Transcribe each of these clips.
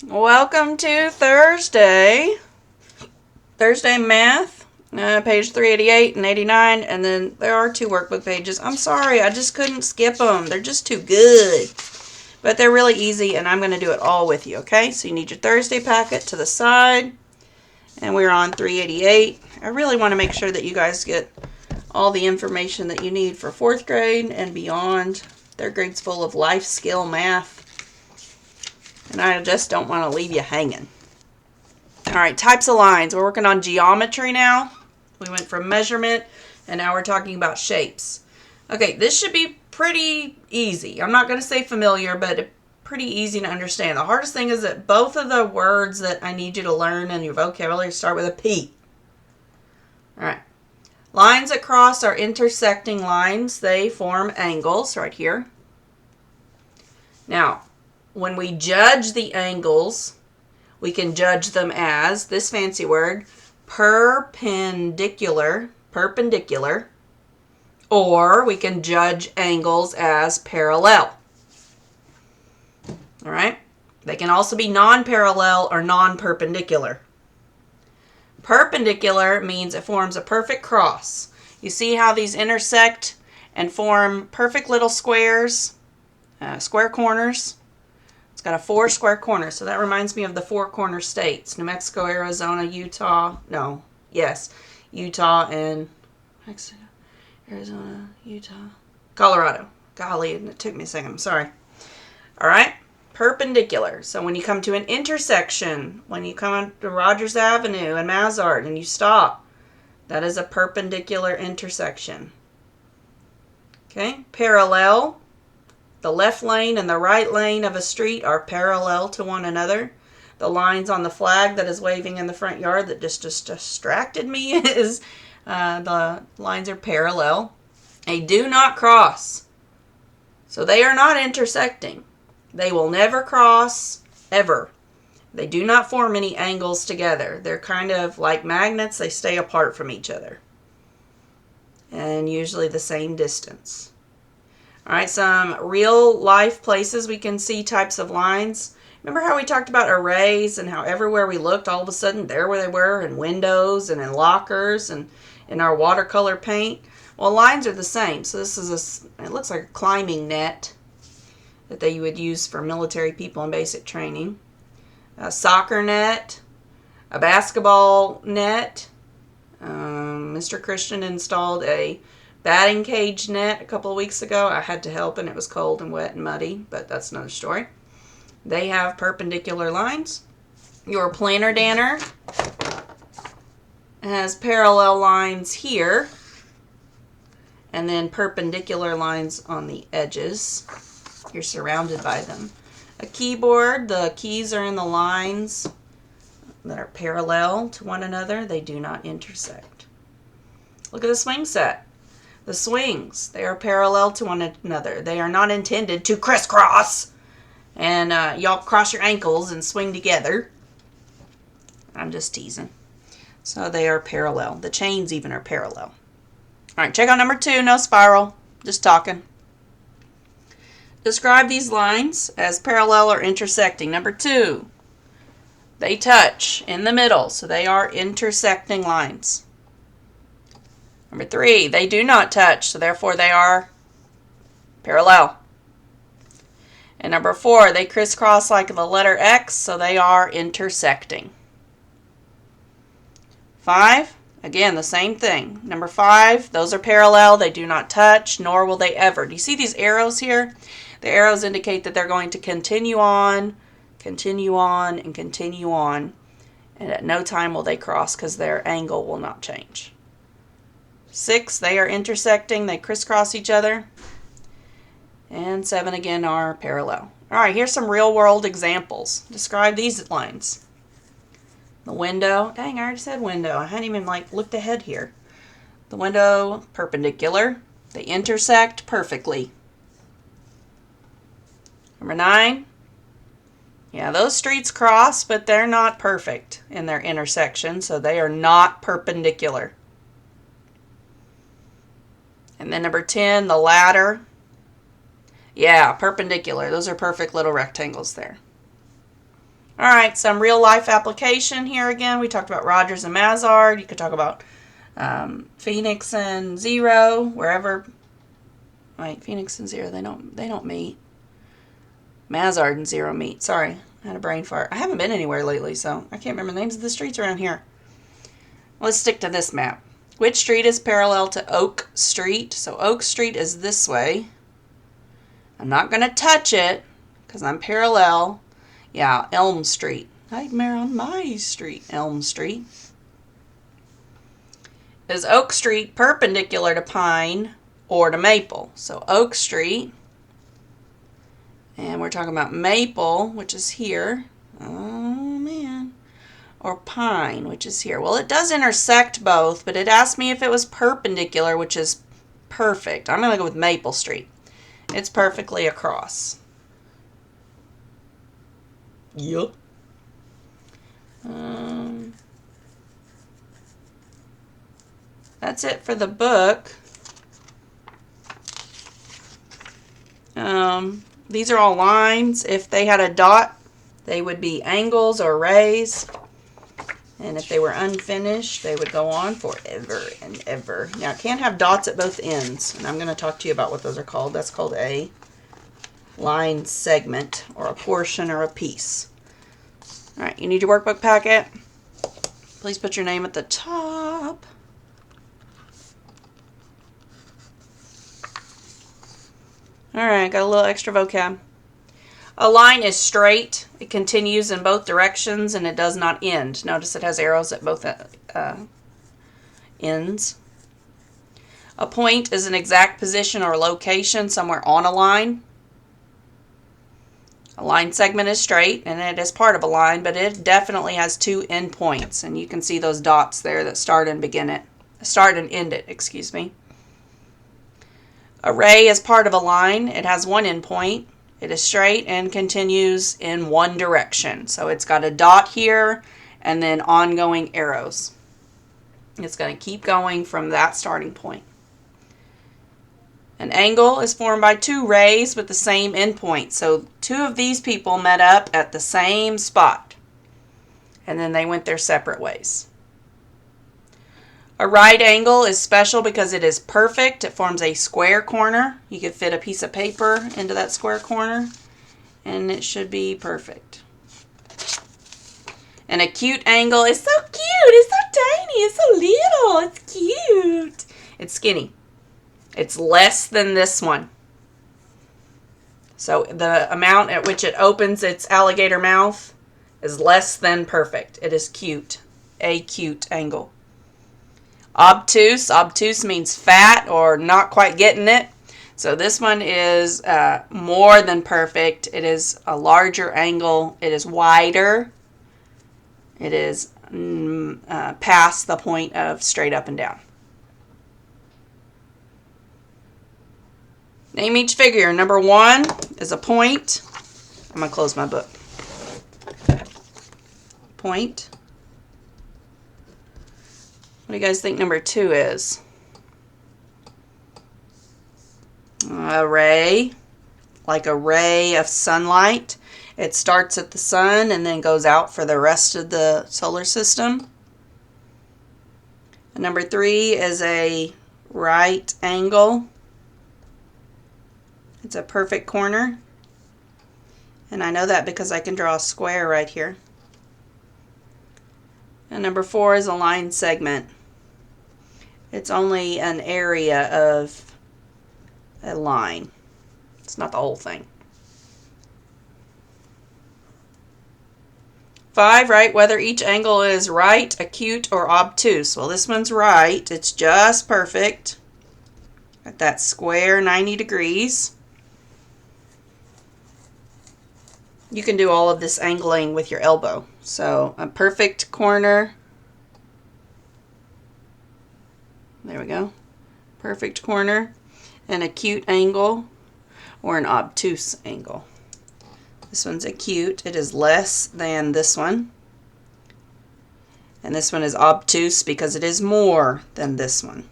Welcome to Thursday Math, page 388 and 89, and then there are two workbook pages. I'm sorry, I just couldn't skip them. They're just too good. But they're really easy, and I'm going to do it all with you, okay? So you need your Thursday packet to the side, and we're on 388. I really want to make sure that you guys get all the information that you need for 4th grade and beyond. Their grade's full of life skill math, and I just don't want to leave you hanging. All right, types of lines. We're working on geometry now. We went from measurement, and now we're talking about shapes. Okay, this should be pretty easy. I'm not going to say familiar, but pretty easy to understand. The hardest thing is that both of the words that I need you to learn in your vocabulary start with a P. All right. Lines across are intersecting lines. They form angles right here. Now, when we judge the angles, we can judge them as, this fancy word, perpendicular, or we can judge angles as parallel. All right? They can also be non-parallel or non-perpendicular. Perpendicular means it forms a perfect cross. You see how these intersect and form perfect little squares, square corners? It's got a 4 square corners, so that reminds me of the 4 corner states. New Mexico, Arizona, Utah, Utah and Mexico, Arizona, Utah, Colorado. Golly, it took me a second, I'm sorry. All right, perpendicular. So when you come to an intersection, when you come to Rogers Avenue and Mazard and you stop, that is a perpendicular intersection. Okay, parallel. The left lane and the right lane of a street are parallel to one another. The lines on the flag that is waving in the front yard that just distracted me is the lines are parallel. They do not cross. So they are not intersecting. They will never cross, ever. They do not form any angles together. They're kind of like magnets. They stay apart from each other. And usually the same distance. All right, some real life places we can see types of lines. Remember how we talked about arrays and how everywhere we looked, all of a sudden, there where they were in windows and in lockers and in our watercolor paint? Well, lines are the same. So this is it looks like a climbing net that they would use for military people in basic training. A soccer net, a basketball net. Mr. Christian installed a batting cage net a couple of weeks ago. I had to help and it was cold and wet and muddy, but that's another story. They have perpendicular lines. Your planner danner has parallel lines here and then perpendicular lines on the edges. You're surrounded by them. A keyboard, the keys are in the lines that are parallel to one another. They do not intersect. Look at the swing set. The swings, they are parallel to one another. They are not intended to crisscross and y'all cross your ankles and swing together. I'm just teasing. So they are parallel. The chains even are parallel. All right, check out number 2, no spiral, just talking. Describe these lines as parallel or intersecting. Number 2, they touch in the middle, so they are intersecting lines. Number 3, they do not touch, so therefore they are parallel. And number 4, they crisscross like the letter X, so they are intersecting. 5, again, the same thing. Number 5, those are parallel. They do not touch, nor will they ever. Do you see these arrows here? The arrows indicate that they're going to continue on, and continue on, and at no time will they cross because their angle will not change. 6, they are intersecting. They crisscross each other. And 7, again, are parallel. All right, here's some real-world examples. Describe these lines. The window. Dang, I already said window. I hadn't even, looked ahead here. The window, perpendicular. They intersect perfectly. Number 9. Yeah, those streets cross, but they're not perfect in their intersection, so they are not perpendicular. And then number 10, the ladder. Yeah, perpendicular. Those are perfect little rectangles there. All right, some real life application here again. We talked about Rogers and Mazard. You could talk about Phoenix and Zero, wherever. Right, Phoenix and Zero, they don't meet. Mazard and Zero meet. Sorry, I had a brain fart. I haven't been anywhere lately, so I can't remember the names of the streets around here. Let's stick to this map. Which street is parallel to Oak Street? So Oak Street is this way. I'm not going to touch it because I'm parallel. Yeah, Elm Street. Nightmare on my street, Elm Street. Is Oak Street perpendicular to Pine or to Maple? So Oak Street, and we're talking about Maple, which is here. Oh, man. Or Pine, which is here. Well, it does intersect both, but it asked me if it was perpendicular, which is perfect. I'm going to go with Maple Street. It's perfectly across. Yup. That's it for the book. These are all lines. If they had a dot, they would be angles or rays. And if they were unfinished, they would go on forever and ever. Now, it can't have dots at both ends. And I'm going to talk to you about what those are called. That's called a line segment, or a portion, or a piece. All right, you need your workbook packet. Please put your name at the top. All right, got a little extra vocab. A line is straight. It continues in both directions, and it does not end. Notice it has arrows at both ends. A point is an exact position or location somewhere on a line. A line segment is straight, and it is part of a line, but it definitely has two endpoints, and you can see those dots there that start and end it, excuse me. A ray is part of a line. It has one endpoint. It is straight and continues in one direction. So it's got a dot here and then ongoing arrows. It's going to keep going from that starting point. An angle is formed by two rays with the same endpoint. So two of these people met up at the same spot, and then they went their separate ways. A right angle is special because it is perfect. It forms a square corner. You could fit a piece of paper into that square corner, and it should be perfect. An acute angle is so cute. It's so tiny. It's so little. It's cute. It's skinny. It's less than this one. So the amount at which it opens its alligator mouth is less than perfect. It is cute. A cute angle. Obtuse. Obtuse means fat or not quite getting it. So this one is more than perfect. It is a larger angle. It is wider. It is past the point of straight up and down. Name each figure. Number 1 is a point. I'm going to close my book. Point. What do you guys think number 2 is? A ray, like a ray of sunlight. It starts at the sun and then goes out for the rest of the solar system. And number 3 is a right angle. It's a perfect corner. And I know that because I can draw a square right here. And number 4 is a line segment. It's only an area of a line. It's not the whole thing. 5, write whether each angle is right, acute, or obtuse. Well, this one's right. It's just perfect. At that square 90 degrees. You can do all of this angling with your elbow. So a perfect corner. There we go. Perfect corner. An acute angle or an obtuse angle. This one's acute. It is less than this one. And this one is obtuse because it is more than this one.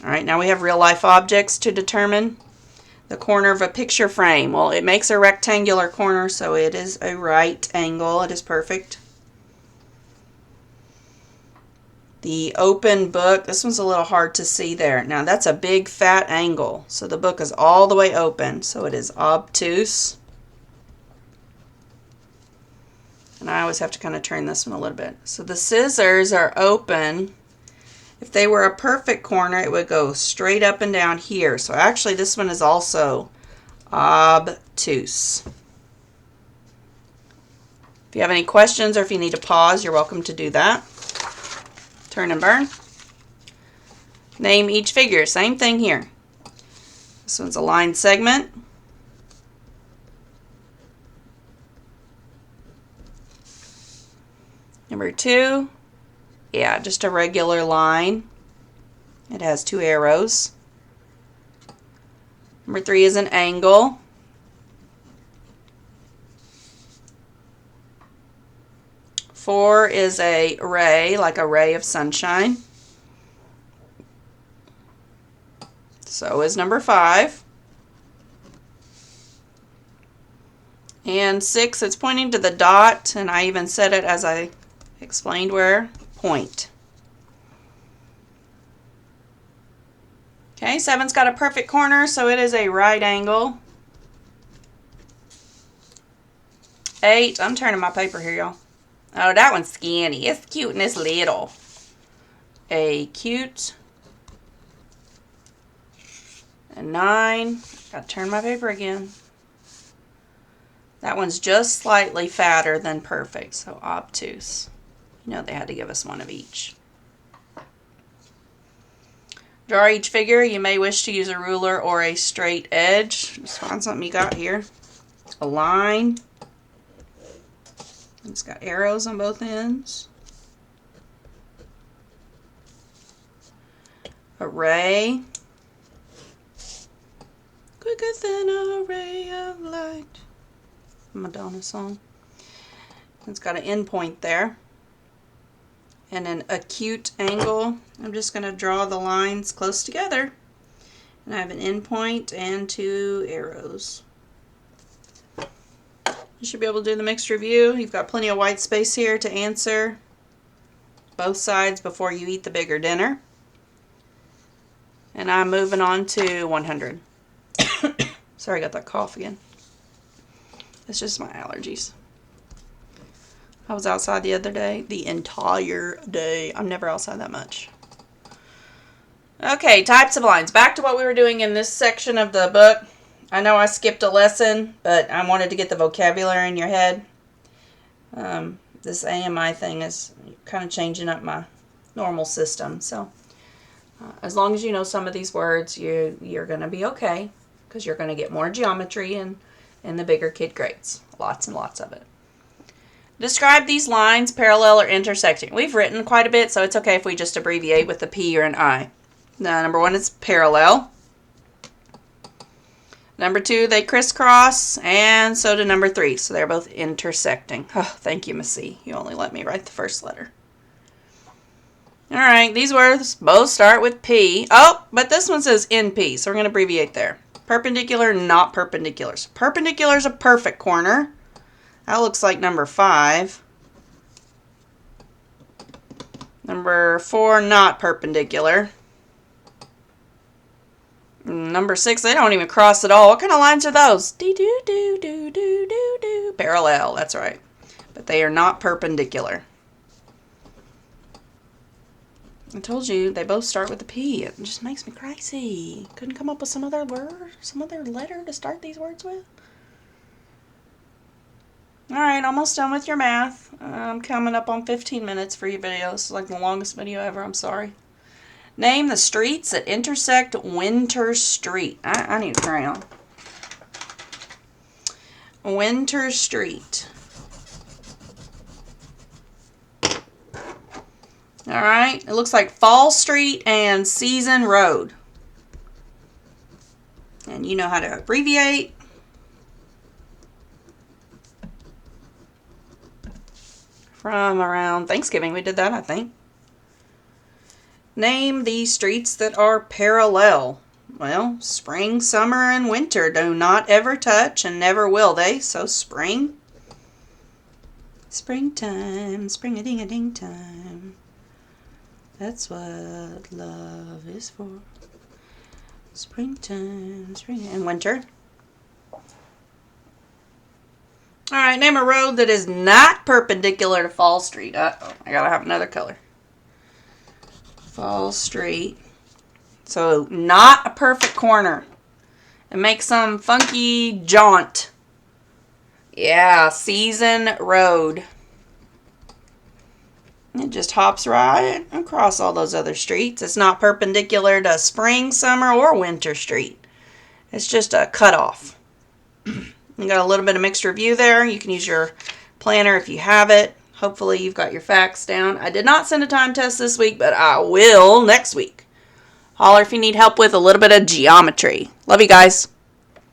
All right, now we have real life objects to determine. The corner of a picture frame. Well, it makes a rectangular corner, so it is a right angle. It is perfect. The open book. This one's a little hard to see there. Now, that's a big fat angle. So the book is all the way open. So it is obtuse. And I always have to kind of turn this one a little bit. So the scissors are open. If they were a perfect corner, it would go straight up and down here. So actually, this one is also obtuse. If you have any questions or if you need to pause, you're welcome to do that. Turn and burn. Name each figure. Same thing here. This one's a line segment. Number 2, yeah, just a regular line. It has 2 arrows. Number 3 is an angle. Four is a ray, like a ray of sunshine. So is number 5. And 6, it's pointing to the dot, and I even said it as I explained where, point. Okay, 7's got a perfect corner, so it is a right angle. 8, I'm turning my paper here, y'all. Oh, that one's skinny. It's cute and it's little. A cute. And 9, gotta turn my paper again. That one's just slightly fatter than perfect, so obtuse. You know they had to give us one of each. Draw each figure. You may wish to use a ruler or a straight edge. Just find something you got here. A line. It's got arrows on both ends. A ray. Quicker than a ray of light. Madonna song. It's got an end point there. And an acute angle. I'm just going to draw the lines close together. And I have an end point and 2 arrows. You should be able to do the mixed review. You've got plenty of white space here to answer both sides before you eat the bigger dinner. And I'm moving on to 100. Sorry, I got that cough again. It's just my allergies. I was outside the other day, the entire day. I'm never outside that much. Okay, types of lines. Back to what we were doing in this section of the book. I know I skipped a lesson, but I wanted to get the vocabulary in your head. This AMI thing is kind of changing up my normal system. So as long as you know some of these words, you're going to be okay, because you're going to get more geometry in the bigger kid grades. Lots and lots of it. Describe these lines, parallel or intersecting. We've written quite a bit, so it's okay if we just abbreviate with a P or an I. Now, number 1 is parallel. Number 2, they crisscross, and so do number 3. So they're both intersecting. Oh, thank you, Miss C. You only let me write the first letter. All right, these words both start with P. Oh, but this one says NP, so we're going to abbreviate there. Perpendicular, not perpendicular. So perpendicular is a perfect corner. That looks like number 5. Number 4, not perpendicular. Number 6, they don't even cross at all. What kind of lines are those? Do-do-do-do-do-do-do. Parallel, that's right. But they are not perpendicular. I told you, they both start with a P. It just makes me crazy. Couldn't come up with some other word, some other letter to start these words with? Alright, almost done with your math. I'm coming up on 15 minutes for your video. This is like the longest video ever. I'm sorry. Name the streets that intersect Winter Street. I need a crayon. Winter Street. Alright, it looks like Fall Street and Season Road. And you know how to abbreviate. From around Thanksgiving, we did that, I think. Name the streets that are parallel. Well, spring, summer, and winter do not ever touch and never will they. So spring. Springtime, spring-a-ding-a-ding time. That's what love is for. Springtime, spring, and winter. All right, name a road that is not perpendicular to Fall Street. Uh-oh, I gotta have another color. Fall Street. So not a perfect corner. It makes some funky jaunt. Yeah, Season Road. It just hops right across all those other streets. It's not perpendicular to Spring, Summer, or Winter Street. It's just a cutoff. You got a little bit of mixed review there. You can use your planner if you have it. Hopefully you've got your facts down. I did not send a time test this week, but I will next week. Holler if you need help with a little bit of geometry. Love you guys.